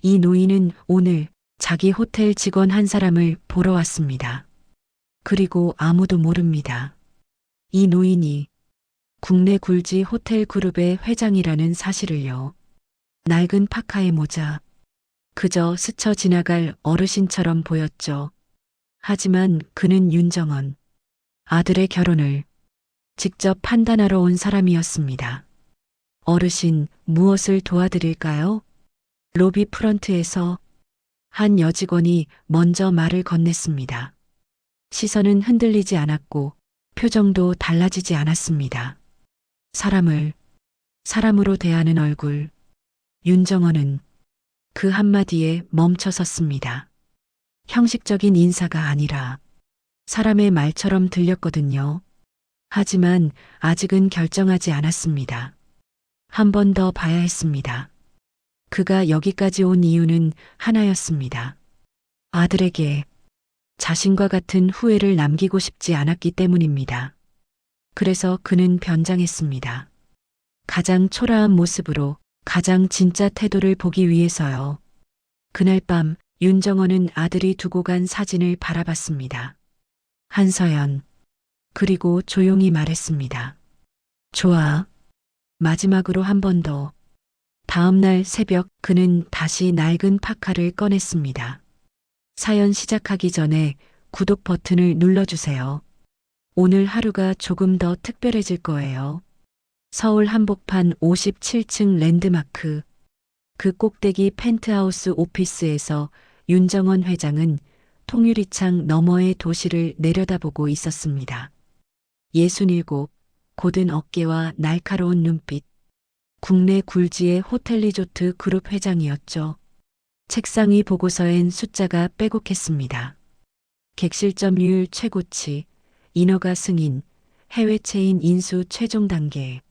이 노인은 오늘 자기 호텔 직원 한 사람을 보러 왔습니다. 그리고 아무도 모릅니다. 이 노인이 국내 굴지 호텔 그룹의 회장이라는 사실을요. 낡은 파카의 모자, 그저 스쳐 지나갈 어르신처럼 보였죠. 하지만 그는 윤정원, 아들의 결혼을 직접 판단하러 온 사람이었습니다. 어르신, 무엇을 도와드릴까요? 로비 프런트에서 한 여직원이 먼저 말을 건넸습니다. 시선은 흔들리지 않았고 표정도 달라지지 않았습니다. 사람으로 대하는 얼굴. 윤정원은 그 한마디에 멈춰 섰습니다. 형식적인 인사가 아니라 사람의 말처럼 들렸거든요. 하지만 아직은 결정하지 않았습니다. 한 번 더 봐야 했습니다. 그가 여기까지 온 이유는 하나였습니다. 아들에게 자신과 같은 후회를 남기고 싶지 않았기 때문입니다. 그래서 그는 변장했습니다. 가장 초라한 모습으로 가장 진짜 태도를 보기 위해서요. 그날 밤 윤정원은 아들이 두고 간 사진을 바라봤습니다. 한서연. 그리고 조용히 말했습니다. 좋아. 마지막으로 한 번 더. 다음 날 새벽 그는 다시 낡은 파카를 꺼냈습니다. 사연 시작하기 전에 구독 버튼을 눌러주세요. 오늘 하루가 조금 더 특별해질 거예요. 서울 한복판 57층 랜드마크. 그 꼭대기 펜트하우스 오피스에서 윤정원 회장은 통유리창 너머의 도시를 내려다보고 있었습니다. 67, 곧은 어깨와 날카로운 눈빛. 국내 굴지의 호텔 리조트 그룹 회장이었죠. 책상 위 보고서엔 숫자가 빼곡했습니다. 객실 점유율 최고치, 인허가 승인, 해외 체인 인수 최종 단계.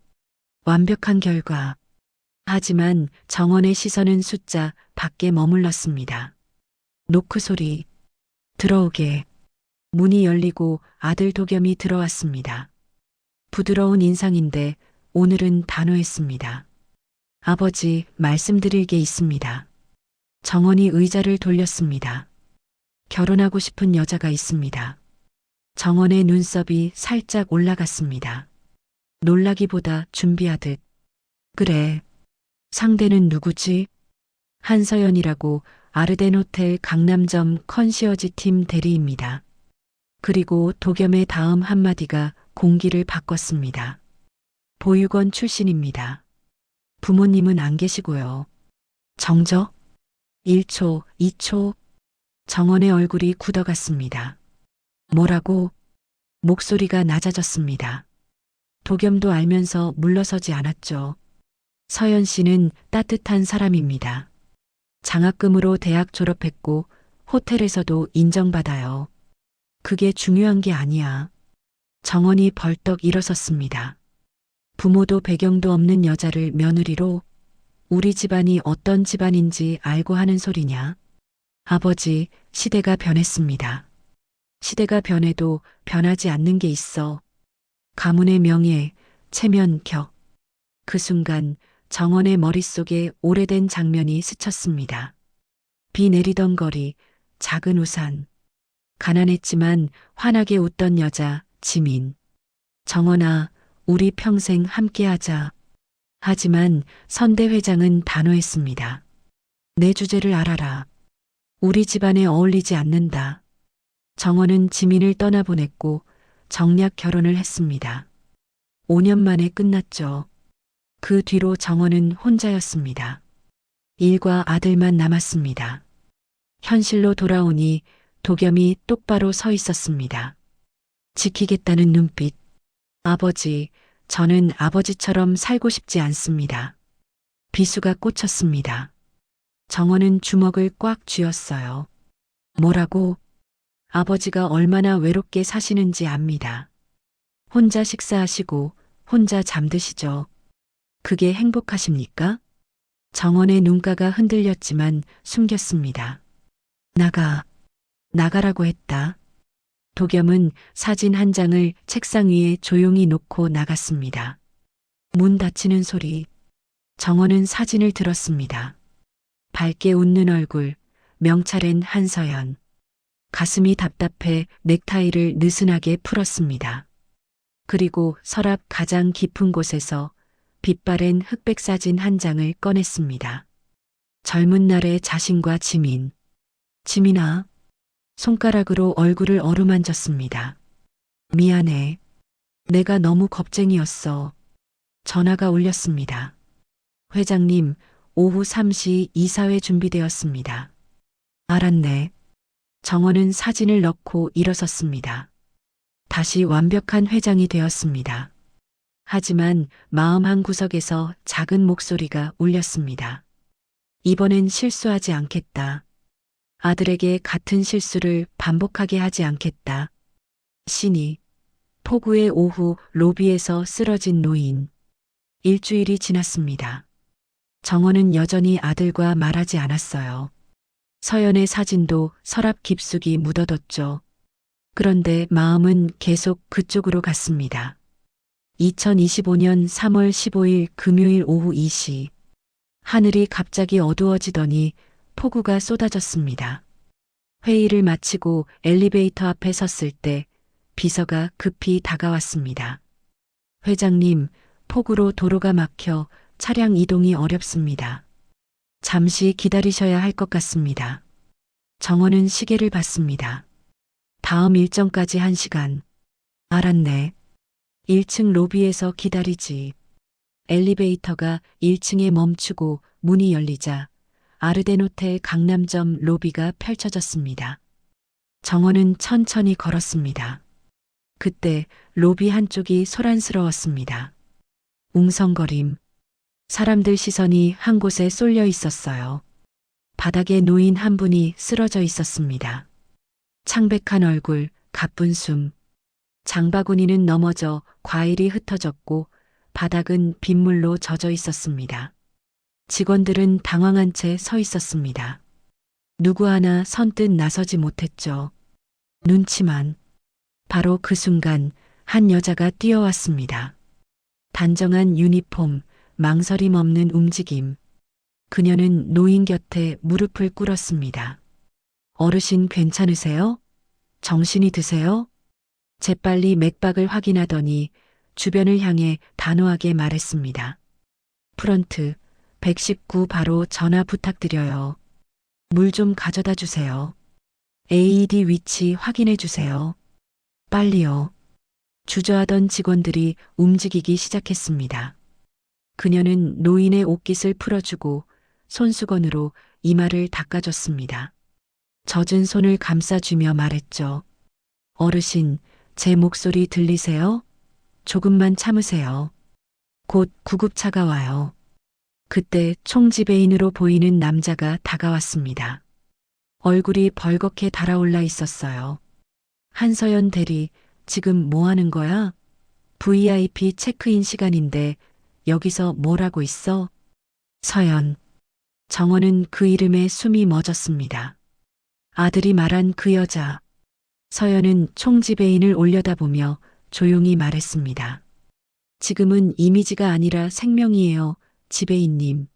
완벽한 결과. 하지만 정원의 시선은 숫자 밖에 머물렀습니다. 노크 소리. 들어오게. 문이 열리고 아들 도겸이 들어왔습니다. 부드러운 인상인데 오늘은 단호했습니다. 아버지, 말씀드릴 게 있습니다. 정원이 의자를 돌렸습니다. 결혼하고 싶은 여자가 있습니다. 정원의 눈썹이 살짝 올라갔습니다. 놀라기보다 준비하듯. 그래. 상대는 누구지? 한서연이라고 아르덴 호텔 강남점 컨시어지 팀 대리입니다. 그리고 도겸의 다음 한마디가 공기를 바꿨습니다. 보육원 출신입니다. 부모님은 안 계시고요. 정적? 1초, 2초. 정원의 얼굴이 굳어갔습니다. 뭐라고? 목소리가 낮아졌습니다. 도겸도 알면서 물러서지 않았죠. 서연 씨는 따뜻한 사람입니다. 장학금으로 대학 졸업했고 호텔에서도 인정받아요. 그게 중요한 게 아니야. 정원이 벌떡 일어섰습니다. 부모도 배경도 없는 여자를 며느리로? 우리 집안이 어떤 집안인지 알고 하는 소리냐? 아버지, 시대가 변했습니다. 시대가 변해도 변하지 않는 게 있어. 가문의 명예, 체면, 격. 그 순간 정원의 머릿속에 오래된 장면이 스쳤습니다. 비 내리던 거리, 작은 우산. 가난했지만 환하게 웃던 여자, 지민. 정원아, 우리 평생 함께하자. 하지만 선대 회장은 단호했습니다. 내 주제를 알아라. 우리 집안에 어울리지 않는다. 정원은 지민을 떠나보냈고 정략 결혼을 했습니다. 5년 만에 끝났죠. 그 뒤로 정원은 혼자였습니다. 일과 아들만 남았습니다. 현실로 돌아오니 도겸이 똑바로 서 있었습니다. 지키겠다는 눈빛. 아버지, 저는 아버지처럼 살고 싶지 않습니다. 비수가 꽂혔습니다. 정원은 주먹을 꽉 쥐었어요. 뭐라고? 아버지가 얼마나 외롭게 사시는지 압니다. 혼자 식사하시고 혼자 잠드시죠. 그게 행복하십니까? 정원의 눈가가 흔들렸지만 숨겼습니다. 나가라고 했다. 도겸은 사진 한 장을 책상 위에 조용히 놓고 나갔습니다. 문 닫히는 소리. 정원은 사진을 들었습니다. 밝게 웃는 얼굴, 명찰엔 한서연. 가슴이 답답해 넥타이를 느슨하게 풀었습니다. 그리고 서랍 가장 깊은 곳에서 빛바랜 흑백 사진 한 장을 꺼냈습니다. 젊은 날의 자신과 지민. 지민아. 손가락으로 얼굴을 어루만졌습니다. 미안해. 내가 너무 겁쟁이였어. 전화가 울렸습니다. 회장님, 오후 3시 이사회 준비되었습니다. 알았네. 정원은 사진을 넣고 일어섰습니다. 다시 완벽한 회장이 되었습니다. 하지만 마음 한구석에서 작은 목소리가 울렸습니다. 이번엔 실수하지 않겠다. 아들에게 같은 실수를 반복하게 하지 않겠다. 신이. 폭우의 오후 로비에서 쓰러진 노인. 일주일이 지났습니다. 정원은 여전히 아들과 말하지 않았어요. 서연의 사진도 서랍 깊숙이 묻어뒀죠. 그런데 마음은 계속 그쪽으로 갔습니다. 2025년 3월 15일 금요일 오후 2시. 하늘이 갑자기 어두워지더니 폭우가 쏟아졌습니다. 회의를 마치고 엘리베이터 앞에 섰을 때 비서가 급히 다가왔습니다. 회장님, 폭우로 도로가 막혀 차량 이동이 어렵습니다. 잠시 기다리셔야 할 것 같습니다. 정원은 시계를 봤습니다. 다음 일정까지 1시간. 알았네. 1층 로비에서 기다리지. 엘리베이터가 1층에 멈추고 문이 열리자 아르덴호텔 강남점 로비가 펼쳐졌습니다. 정원은 천천히 걸었습니다. 그때 로비 한쪽이 소란스러웠습니다. 웅성거림. 사람들 시선이 한 곳에 쏠려 있었어요. 바닥에 노인 한 분이 쓰러져 있었습니다. 창백한 얼굴, 가쁜 숨. 장바구니는 넘어져 과일이 흩어졌고 바닥은 빗물로 젖어 있었습니다. 직원들은 당황한 채 서 있었습니다. 누구 하나 선뜻 나서지 못했죠. 눈치만. 바로 그 순간 한 여자가 뛰어왔습니다. 단정한 유니폼, 망설임 없는 움직임. 그녀는 노인 곁에 무릎을 꿇었습니다. 어르신 괜찮으세요? 정신이 드세요? 재빨리 맥박을 확인하더니 주변을 향해 단호하게 말했습니다. 프런트 119 바로 전화 부탁드려요. 물 좀 가져다 주세요. AED 위치 확인해 주세요. 빨리요. 주저하던 직원들이 움직이기 시작했습니다. 그녀는 노인의 옷깃을 풀어주고 손수건으로 이마를 닦아줬습니다. 젖은 손을 감싸주며 말했죠. 어르신, 제 목소리 들리세요? 조금만 참으세요. 곧 구급차가 와요. 그때 총지배인으로 보이는 남자가 다가왔습니다. 얼굴이 벌겋게 달아올라 있었어요. 한서연 대리, 지금 뭐 하는 거야? VIP 체크인 시간인데 여기서 뭘 하고 있어? 서연. 정원은 그 이름에 숨이 멎었습니다. 아들이 말한 그 여자. 서연은 총지배인을 올려다보며 조용히 말했습니다. 지금은 이미지가 아니라 생명이에요, 지배인님.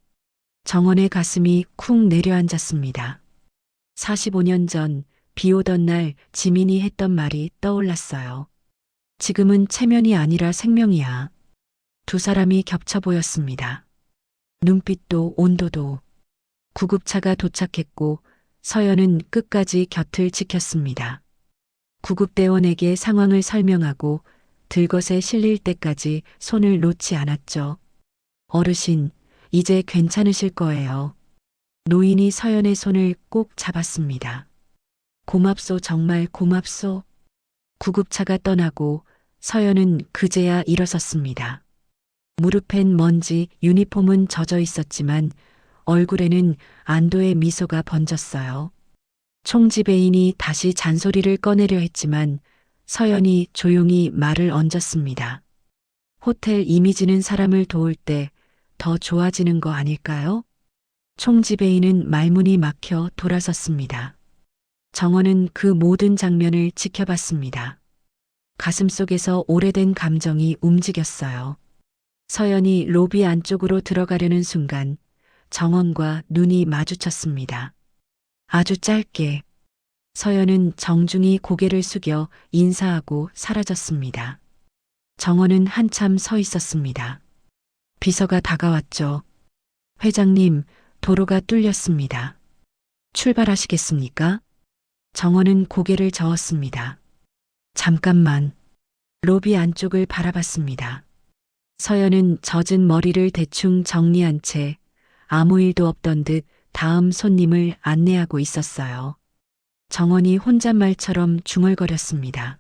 정원의 가슴이 쿵 내려앉았습니다. 45년 전 비 오던 날 지민이 했던 말이 떠올랐어요. 지금은 체면이 아니라 생명이야. 두 사람이 겹쳐 보였습니다. 눈빛도 온도도. 구급차가 도착했고 서연은 끝까지 곁을 지켰습니다. 구급대원에게 상황을 설명하고 들것에 실릴 때까지 손을 놓지 않았죠. 어르신, 이제 괜찮으실 거예요. 노인이 서연의 손을 꼭 잡았습니다. 고맙소, 정말 고맙소. 구급차가 떠나고 서연은 그제야 일어섰습니다. 무릎엔 먼지, 유니폼은 젖어 있었지만 얼굴에는 안도의 미소가 번졌어요. 총지배인이 다시 잔소리를 꺼내려 했지만 서연이 조용히 말을 얹었습니다. 호텔 이미지는 사람을 도울 때 더 좋아지는 거 아닐까요? 총지배인은 말문이 막혀 돌아섰습니다. 정원은 그 모든 장면을 지켜봤습니다. 가슴속에서 오래된 감정이 움직였어요. 서연이 로비 안쪽으로 들어가려는 순간 정원과 눈이 마주쳤습니다. 아주 짧게. 서연은 정중히 고개를 숙여 인사하고 사라졌습니다. 정원은 한참 서 있었습니다. 비서가 다가왔죠. 회장님, 도로가 뚫렸습니다. 출발하시겠습니까? 정원은 고개를 저었습니다. 잠깐만. 로비 안쪽을 바라봤습니다. 서연은 젖은 머리를 대충 정리한 채 아무 일도 없던 듯 다음 손님을 안내하고 있었어요. 정원이 혼잣말처럼 중얼거렸습니다.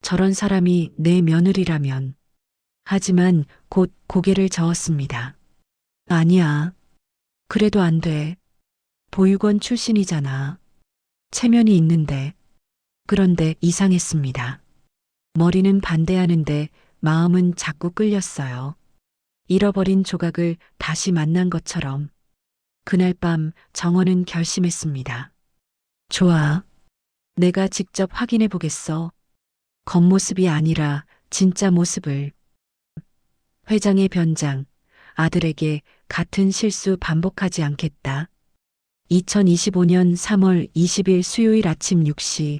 저런 사람이 내 며느리라면. 하지만 곧 고개를 저었습니다. 아니야. 그래도 안 돼. 보육원 출신이잖아. 체면이 있는데. 그런데 이상했습니다. 머리는 반대하는데 마음은 자꾸 끌렸어요. 잃어버린 조각을 다시 만난 것처럼. 그날 밤 정원은 결심했습니다. 좋아. 내가 직접 확인해 보겠어. 겉모습이 아니라 진짜 모습을. 회장의 변장, 아들에게 같은 실수 반복하지 않겠다. 2025년 3월 20일 수요일 아침 6시.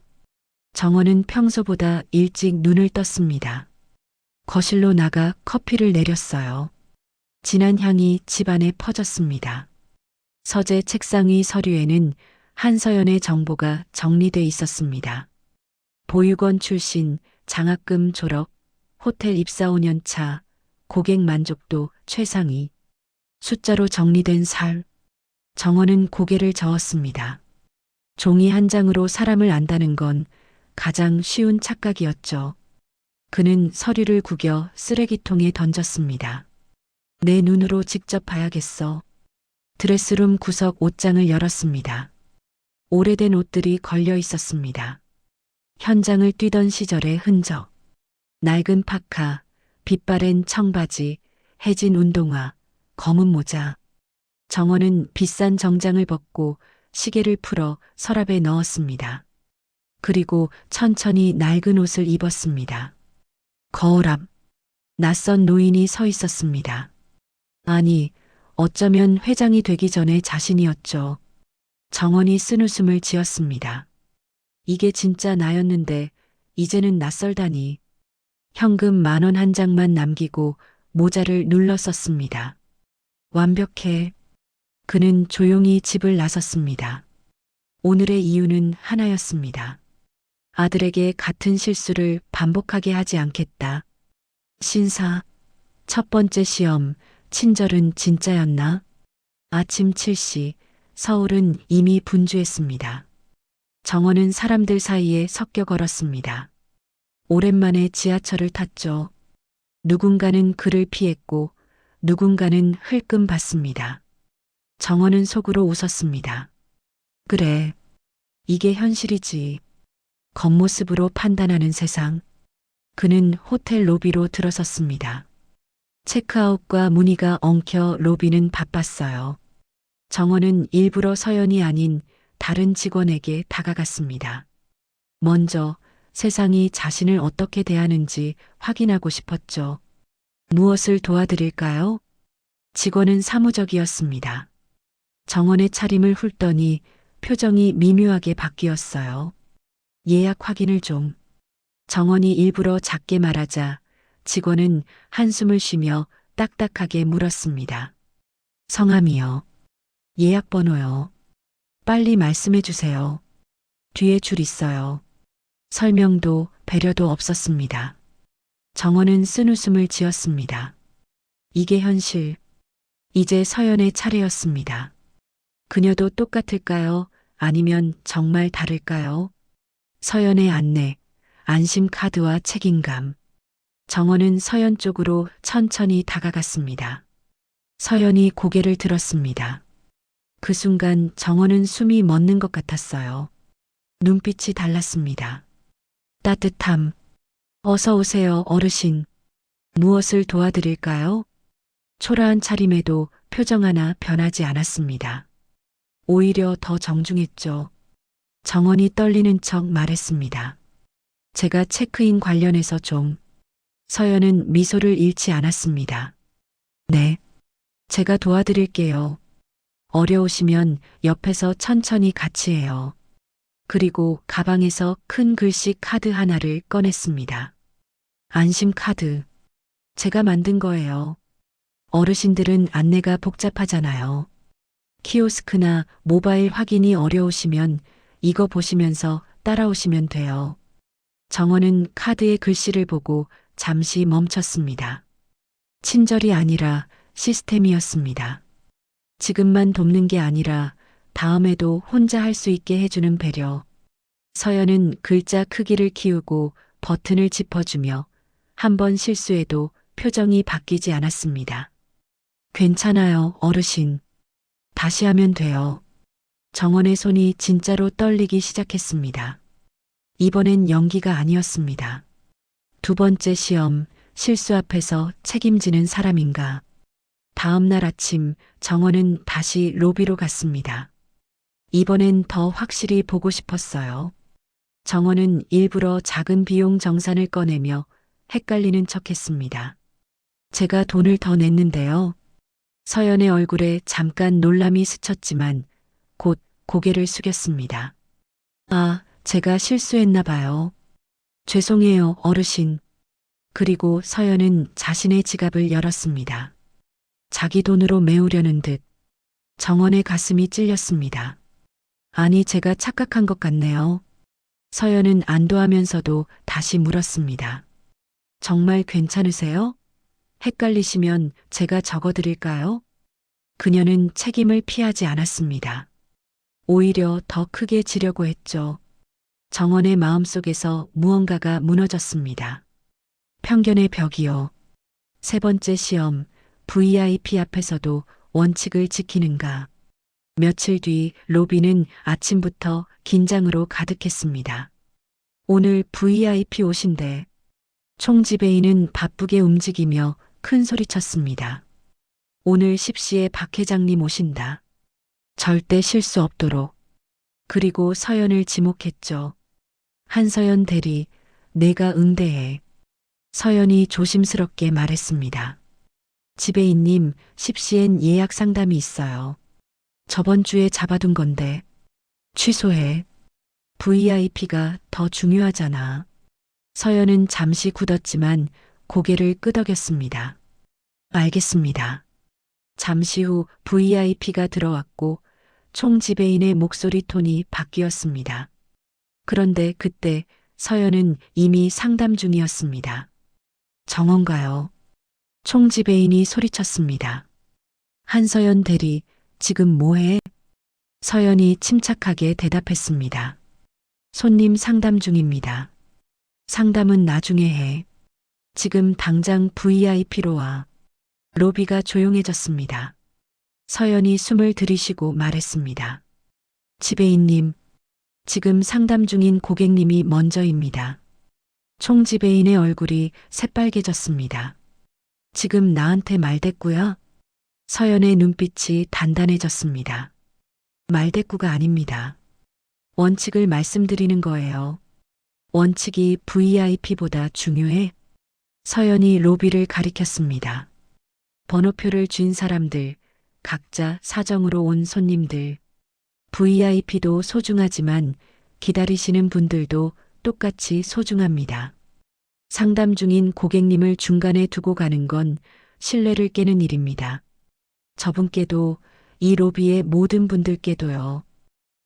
정원은 평소보다 일찍 눈을 떴습니다. 거실로 나가 커피를 내렸어요. 진한 향이 집안에 퍼졌습니다. 서재 책상 위 서류에는 한서연의 정보가 정리돼 있었습니다. 보육원 출신, 장학금 졸업, 호텔 입사 5년 차, 고객 만족도 최상위. 숫자로 정리된 살. 정원은 고개를 저었습니다. 종이 한 장으로 사람을 안다는 건 가장 쉬운 착각이었죠. 그는 서류를 구겨 쓰레기통에 던졌습니다. 내 눈으로 직접 봐야겠어. 드레스룸 구석 옷장을 열었습니다. 오래된 옷들이 걸려 있었습니다. 현장을 뛰던 시절의 흔적. 낡은 파카, 빛바랜 청바지, 해진 운동화, 검은 모자. 정원은 비싼 정장을 벗고 시계를 풀어 서랍에 넣었습니다. 그리고 천천히 낡은 옷을 입었습니다. 거울 앞, 낯선 노인이 서 있었습니다. 아니, 어쩌면 회장이 되기 전에 자신이었죠. 정원이 쓴웃음을 지었습니다. 이게 진짜 나였는데 이제는 낯설다니. 현금 10,000원 한 장만 남기고 모자를 눌러 썼습니다. 완벽해. 그는 조용히 집을 나섰습니다. 오늘의 이유는 하나였습니다. 아들에게 같은 실수를 반복하게 하지 않겠다. 신사, 첫 번째 시험, 친절은 진짜였나? 아침 7시, 서울은 이미 분주했습니다. 정원은 사람들 사이에 섞여 걸었습니다. 오랜만에 지하철을 탔죠. 누군가는 그를 피했고 누군가는 흘끔 봤습니다. 정원은 속으로 웃었습니다. 그래, 이게 현실이지. 겉모습으로 판단하는 세상. 그는 호텔 로비로 들어섰습니다. 체크아웃과 문의가 엉켜 로비는 바빴어요. 정원은 일부러 서연이 아닌 다른 직원에게 다가갔습니다. 먼저 세상이 자신을 어떻게 대하는지 확인하고 싶었죠. 무엇을 도와드릴까요? 직원은 사무적이었습니다. 정원의 차림을 훑더니 표정이 미묘하게 바뀌었어요. 예약 확인을 좀. 정원이 일부러 작게 말하자 직원은 한숨을 쉬며 딱딱하게 물었습니다. 성함이요. 예약 번호요. 빨리 말씀해 주세요. 뒤에 줄 있어요. 설명도 배려도 없었습니다. 정원은 쓴웃음을 지었습니다. 이게 현실. 이제 서연의 차례였습니다. 그녀도 똑같을까요? 아니면 정말 다를까요? 서연의 안내, 안심 카드와 책임감. 정원은 서연 쪽으로 천천히 다가갔습니다. 서연이 고개를 들었습니다. 그 순간 정원은 숨이 멎는 것 같았어요. 눈빛이 달랐습니다. 따뜻함. 어서 오세요, 어르신. 무엇을 도와드릴까요? 초라한 차림에도 표정 하나 변하지 않았습니다. 오히려 더 정중했죠. 정원이 떨리는 척 말했습니다. 제가 체크인 관련해서 좀. 서연은 미소를 잃지 않았습니다. 네, 제가 도와드릴게요. 어려우시면 옆에서 천천히 같이 해요. 그리고 가방에서 큰 글씨 카드 하나를 꺼냈습니다. 안심 카드. 제가 만든 거예요. 어르신들은 안내가 복잡하잖아요. 키오스크나 모바일 확인이 어려우시면 이거 보시면서 따라오시면 돼요. 정원은 카드의 글씨를 보고 잠시 멈췄습니다. 친절이 아니라 시스템이었습니다. 지금만 돕는 게 아니라 다음에도 혼자 할 수 있게 해주는 배려. 서연은 글자 크기를 키우고 버튼을 짚어주며 한 번 실수해도 표정이 바뀌지 않았습니다. 괜찮아요, 어르신. 다시 하면 돼요. 정원의 손이 진짜로 떨리기 시작했습니다. 이번엔 연기가 아니었습니다. 두 번째 시험, 실수 앞에서 책임지는 사람인가. 다음 날 아침 정원은 다시 로비로 갔습니다. 이번엔 더 확실히 보고 싶었어요. 정원은 일부러 작은 비용 정산을 꺼내며 헷갈리는 척했습니다. 제가 돈을 더 냈는데요. 서연의 얼굴에 잠깐 놀람이 스쳤지만 곧 고개를 숙였습니다. 아, 제가 실수했나 봐요. 죄송해요, 어르신. 그리고 서연은 자신의 지갑을 열었습니다. 자기 돈으로 메우려는 듯 정원의 가슴이 찔렸습니다. 아니, 제가 착각한 것 같네요. 서연은 안도하면서도 다시 물었습니다. 정말 괜찮으세요? 헷갈리시면 제가 적어드릴까요? 그녀는 책임을 피하지 않았습니다. 오히려 더 크게 지려고 했죠. 정원의 마음속에서 무언가가 무너졌습니다. 편견의 벽이요. 세 번째 시험, VIP 앞에서도 원칙을 지키는가. 며칠 뒤 로비는 아침부터 긴장으로 가득했습니다. 오늘 VIP 오신대. 총지배인은 바쁘게 움직이며 큰 소리쳤습니다. 오늘 10시에 박 회장님 오신다. 절대 실수 없도록. 그리고 서연을 지목했죠. 한서연 대리, 내가 응대해. 서연이 조심스럽게 말했습니다. 지배인님, 10시엔 예약 상담이 있어요. 저번 주에 잡아둔 건데. 취소해. VIP가 더 중요하잖아. 서연은 잠시 굳었지만 고개를 끄덕였습니다. 알겠습니다. 잠시 후 VIP가 들어왔고 총지배인의 목소리 톤이 바뀌었습니다. 그런데 그때 서연은 이미 상담 중이었습니다. 정원가요? 총지배인이 소리쳤습니다. 한서연 대리, 지금 뭐해? 서연이 침착하게 대답했습니다. 손님 상담 중입니다. 상담은 나중에 해. 지금 당장 VIP로 와. 로비가 조용해졌습니다. 서연이 숨을 들이쉬고 말했습니다. 지배인님, 지금 상담 중인 고객님이 먼저입니다. 총지배인의 얼굴이 새빨개졌습니다. 지금 나한테 말대꾸야? 서연의 눈빛이 단단해졌습니다. 말대꾸가 아닙니다. 원칙을 말씀드리는 거예요. 원칙이 VIP보다 중요해? 서연이 로비를 가리켰습니다. 번호표를 쥔 사람들, 각자 사정으로 온 손님들, VIP도 소중하지만 기다리시는 분들도 똑같이 소중합니다. 상담 중인 고객님을 중간에 두고 가는 건 신뢰를 깨는 일입니다. 저분께도 이 로비의 모든 분들께도요.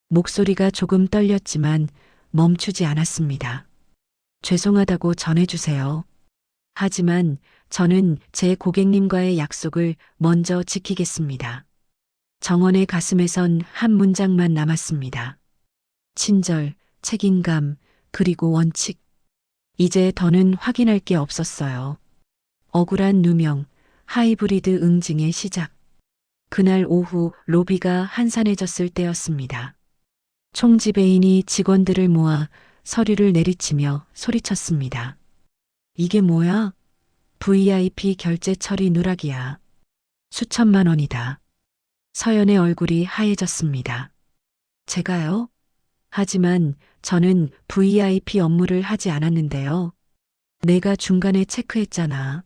목소리가 조금 떨렸지만 멈추지 않았습니다. 죄송하다고 전해주세요. 하지만 저는 제 고객님과의 약속을 먼저 지키겠습니다. 정원의 가슴에선 한 문장만 남았습니다. 친절, 책임감, 그리고 원칙. 이제 더는 확인할 게 없었어요. 억울한 누명, 하이브리드 응징의 시작. 그날 오후 로비가 한산해졌을 때였습니다. 총지배인이 직원들을 모아 서류를 내리치며 소리쳤습니다. 이게 뭐야? VIP 결제 처리 누락이야. 수천만 원이다. 서연의 얼굴이 하얘졌습니다. 제가요? 하지만 저는 VIP 업무를 하지 않았는데요. 내가 중간에 체크했잖아.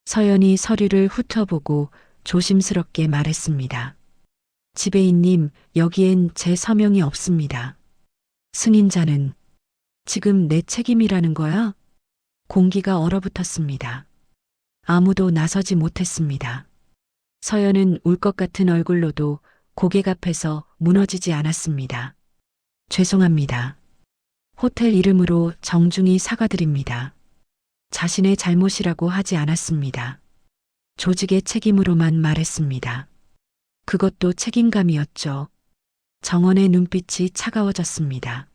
서연이 서류를 훑어보고 조심스럽게 말했습니다. 지배인님, 여기엔 제 서명이 없습니다. 승인자는 지금 내 책임이라는 거야? 공기가 얼어붙었습니다. 아무도 나서지 못했습니다. 서연은 울 것 같은 얼굴로도 고객 앞에서 무너지지 않았습니다. 죄송합니다. 호텔 이름으로 정중히 사과드립니다. 자신의 잘못이라고 하지 않았습니다. 조직의 책임으로만 말했습니다. 그것도 책임감이었죠. 정원의 눈빛이 차가워졌습니다.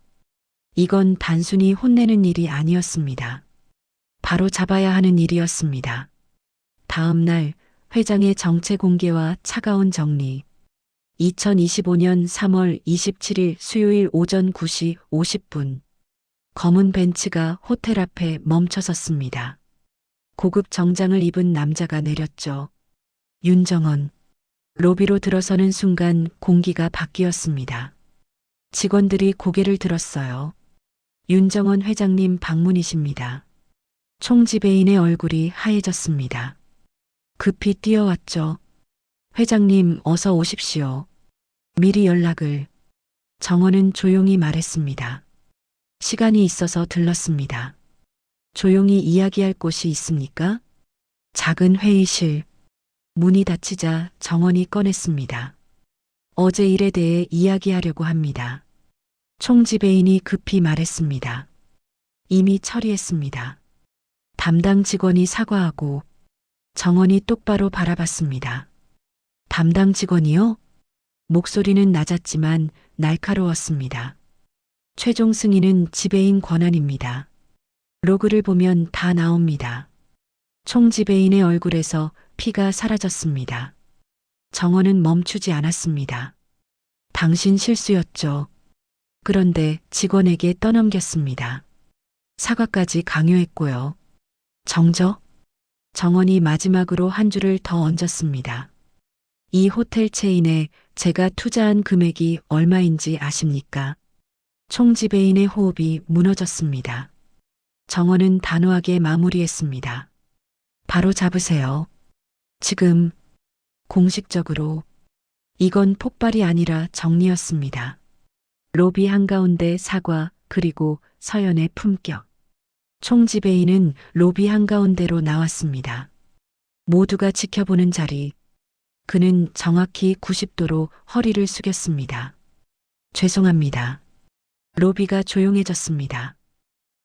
이건 단순히 혼내는 일이 아니었습니다. 바로 잡아야 하는 일이었습니다. 다음 날 회장의 정체 공개와 차가운 정리. 2025년 3월 27일 수요일 오전 9시 50분. 검은 벤츠가 호텔 앞에 멈춰섰습니다. 고급 정장을 입은 남자가 내렸죠. 윤정원. 로비로 들어서는 순간 공기가 바뀌었습니다. 직원들이 고개를 들었어요. 윤정원 회장님 방문이십니다. 총지배인의 얼굴이 하얘졌습니다. 급히 뛰어왔죠. 회장님 어서 오십시오. 미리 연락을. 정원은 조용히 말했습니다. 시간이 있어서 들렀습니다. 조용히 이야기할 곳이 있습니까? 작은 회의실. 문이 닫히자 정원이 꺼냈습니다. 어제 일에 대해 이야기하려고 합니다. 총지배인이 급히 말했습니다. 이미 처리했습니다. 담당 직원이 사과하고 정원이 똑바로 바라봤습니다. 담당 직원이요? 목소리는 낮았지만 날카로웠습니다. 최종 승인은 지배인 권한입니다. 로그를 보면 다 나옵니다. 총지배인의 얼굴에서 피가 사라졌습니다. 정원은 멈추지 않았습니다. 당신 실수였죠. 그런데 직원에게 떠넘겼습니다. 사과까지 강요했고요. 정적? 정원이 마지막으로 한 줄을 더 얹었습니다. 이 호텔 체인에 제가 투자한 금액이 얼마인지 아십니까? 총지배인의 호흡이 무너졌습니다. 정원은 단호하게 마무리했습니다. 바로 잡으세요. 지금 공식적으로. 이건 폭발이 아니라 정리였습니다. 로비 한가운데 사과 그리고 서연의 품격. 총지배인은 로비 한가운데로 나왔습니다. 모두가 지켜보는 자리. 그는 정확히 90도로 허리를 숙였습니다. 죄송합니다. 로비가 조용해졌습니다.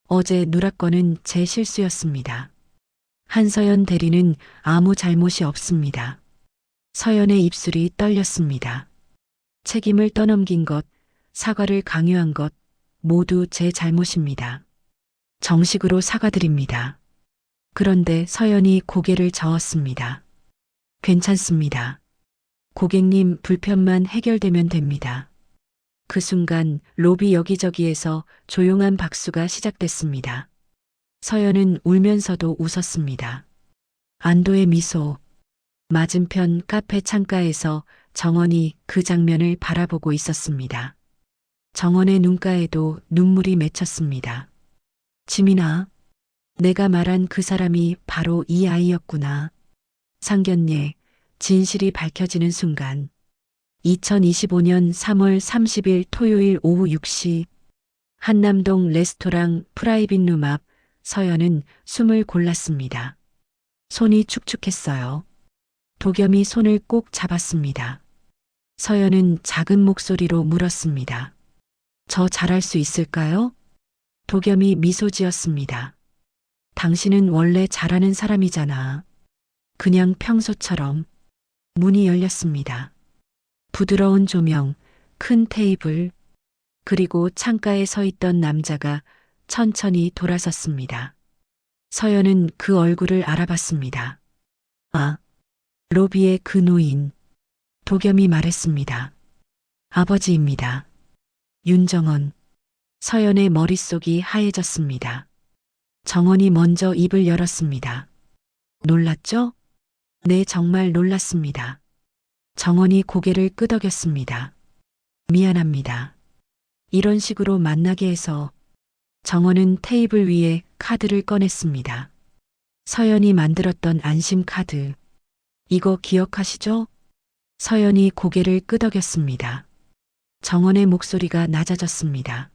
어제 누락건은 제 실수였습니다. 한서연 대리는 아무 잘못이 없습니다. 서연의 입술이 떨렸습니다. 책임을 떠넘긴 것, 사과를 강요한 것, 모두 제 잘못입니다. 정식으로 사과드립니다. 그런데 서연이 고개를 저었습니다. 괜찮습니다. 고객님 불편만 해결되면 됩니다. 그 순간 로비 여기저기에서 조용한 박수가 시작됐습니다. 서연은 울면서도 웃었습니다. 안도의 미소. 맞은편 카페 창가에서 정원이 그 장면을 바라보고 있었습니다. 정원의 눈가에도 눈물이 맺혔습니다. 지민아, 내가 말한 그 사람이 바로 이 아이였구나. 상견례, 진실이 밝혀지는 순간. 2025년 3월 30일 토요일 오후 6시 한남동 레스토랑 프라이빗룸 앞 서연은 숨을 골랐습니다. 손이 축축했어요. 도겸이 손을 꼭 잡았습니다. 서연은 작은 목소리로 물었습니다. 저 잘할 수 있을까요? 도겸이 미소 지었습니다. 당신은 원래 잘하는 사람이잖아. 그냥 평소처럼. 문이 열렸습니다. 부드러운 조명, 큰 테이블, 그리고 창가에 서 있던 남자가 천천히 돌아섰습니다. 서연은 그 얼굴을 알아봤습니다. 아, 로비의 그 노인. 도겸이 말했습니다. 아버지입니다. 윤정원. 서연의 머릿속이 하얘졌습니다. 정원이 먼저 입을 열었습니다. 놀랐죠? 네, 정말 놀랐습니다. 정원이 고개를 끄덕였습니다. 미안합니다. 이런 식으로 만나게 해서. 정원은 테이블 위에 카드를 꺼냈습니다. 서연이 만들었던 안심 카드. 이거 기억하시죠? 서연이 고개를 끄덕였습니다. 정원의 목소리가 낮아졌습니다.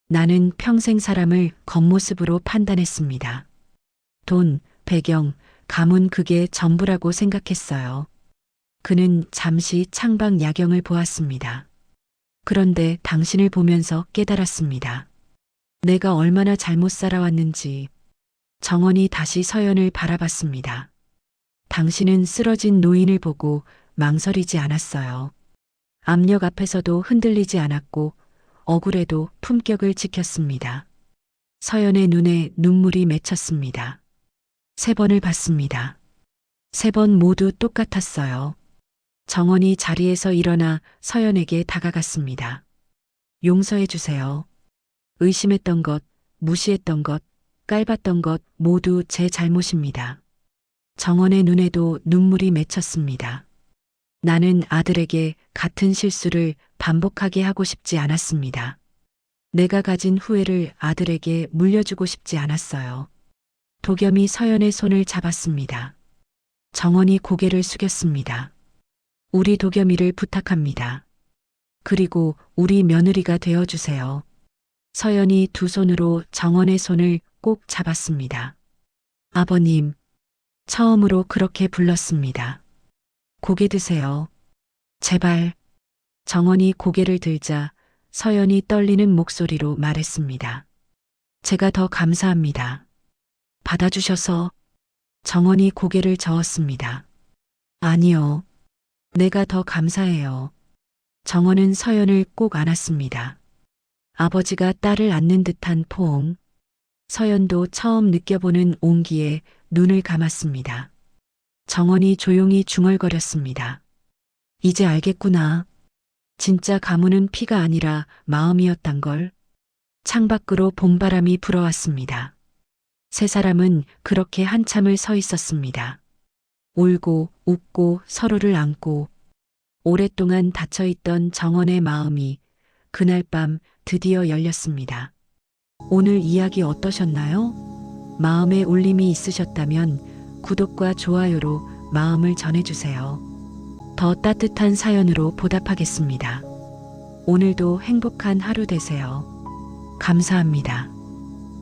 나는 평생 사람을 겉모습으로 판단했습니다. 돈, 배경, 가문 그게 전부라고 생각했어요. 그는 잠시 창밖 야경을 보았습니다. 그런데 당신을 보면서 깨달았습니다. 내가 얼마나 잘못 살아왔는지. 정원이 다시 서연을 바라봤습니다. 당신은 쓰러진 노인을 보고 망설이지 않았어요. 압력 앞에서도 흔들리지 않았고 억울해도 품격을 지켰습니다. 서연의 눈에 눈물이 맺혔습니다. 3번을 봤습니다. 3번 모두 똑같았어요. 정원이 자리에서 일어나 서연에게 다가갔습니다. 용서해 주세요. 의심했던 것, 무시했던 것, 깔봤던 것 모두 제 잘못입니다. 정원의 눈에도 눈물이 맺혔습니다. 나는 아들에게 같은 실수를 반복하게 하고 싶지 않았습니다. 내가 가진 후회를 아들에게 물려주고 싶지 않았어요. 도겸이 서연의 손을 잡았습니다. 정원이 고개를 숙였습니다. 우리 도겸이를 부탁합니다. 그리고 우리 며느리가 되어주세요. 서연이 두 손으로 정원의 손을 꼭 잡았습니다. 아버님, 처음으로 그렇게 불렀습니다. 고개 드세요. 제발. 정원이 고개를 들자 서연이 떨리는 목소리로 말했습니다. 제가 더 감사합니다. 받아주셔서. 정원이 고개를 저었습니다. 아니요. 내가 더 감사해요. 정원은 서연을 꼭 안았습니다. 아버지가 딸을 안는 듯한 포옹. 서연도 처음 느껴보는 온기에 눈을 감았습니다. 정원이 조용히 중얼거렸습니다. 이제 알겠구나. 진짜 가문은 피가 아니라 마음이었단 걸. 창밖으로 봄바람이 불어왔습니다. 3사람은 그렇게 한참을 서 있었습니다. 울고 웃고 서로를 안고 오랫동안 닫혀있던 정원의 마음이 그날 밤 드디어 열렸습니다. 오늘 이야기 어떠셨나요? 마음에 울림이 있으셨다면 구독과 좋아요로 마음을 전해주세요. 더 따뜻한 사연으로 보답하겠습니다. 오늘도 행복한 하루 되세요. 감사합니다.